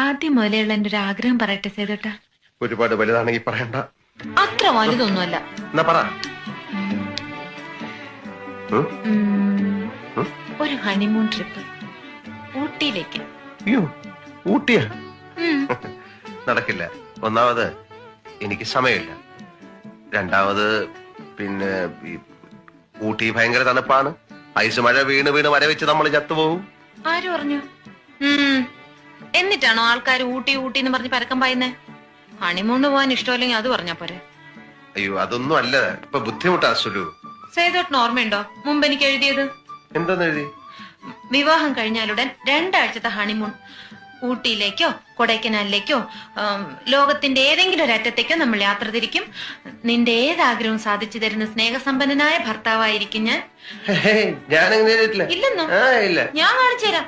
ആദ്യം മുതലുള്ള എന്റെ ഒരു ആഗ്രഹം പറയട്ടെ സേതോട്ടാ. ഒരുപാട് വലുതാണെങ്കിൽ പറയണ്ട. അത്ര വലുതൊന്നുമല്ല. എന്നാ പറ. ഒരു ഹണിമൂൺ ട്രിപ്പ് ഊട്ടിയിലേക്ക്. അയ്യോ, ഊട്ടിയാ? നടക്കില്ല. ഒന്നാമത് എനിക്ക് സമയമില്ല. രണ്ടാമത് പിന്നെ ഊട്ടി ഭയങ്കര തണുപ്പാണ്. ഐസ് മഴ വീണ് വീണ് വരവെച്ച് നമ്മൾ ചത്തുപോകും. ആര് പറഞ്ഞു? എന്നിട്ടാണോ ആൾക്കാർ ഊട്ടി ഊട്ടി എന്ന് പറഞ്ഞ് പരക്കം പായുന്നേ? ഹണിമൂണ് പോകാൻ ഇഷ്ടമല്ലെങ്കിൽ അത് പറഞ്ഞാ പോരെ. അയ്യോ, അതൊന്നും അല്ല. ഇപ്പൊ ബുദ്ധിമുട്ടാ സുലു. സേതോട്ടിന് ഓർമ്മയുണ്ടോ മുമ്പ് എനിക്ക് എഴുതിയത്? എന്താന്ന് എഴുതി? വിവാഹം കഴിഞ്ഞാലുടൻ 2 ആഴ്ചത്തെ ഹണിമൂൺ. ഊട്ടിയിലേക്കോ കൊടൈക്കനാലിലേക്കോ ലോകത്തിന്റെ ഏതെങ്കിലും ഒരു അറ്റത്തേക്കോ നമ്മൾ യാത്ര തിരിക്കും. നിന്റെ ഏതാഗ്രഹവും സാധിച്ചു തരുന്ന സ്നേഹസമ്പന്നനായ ഭർത്താവായിരിക്കും ഞാൻ. ഞാനങ്ങനെ ഇല്ലെന്നോ? ഞാൻ കാണിച്ചു തരാം.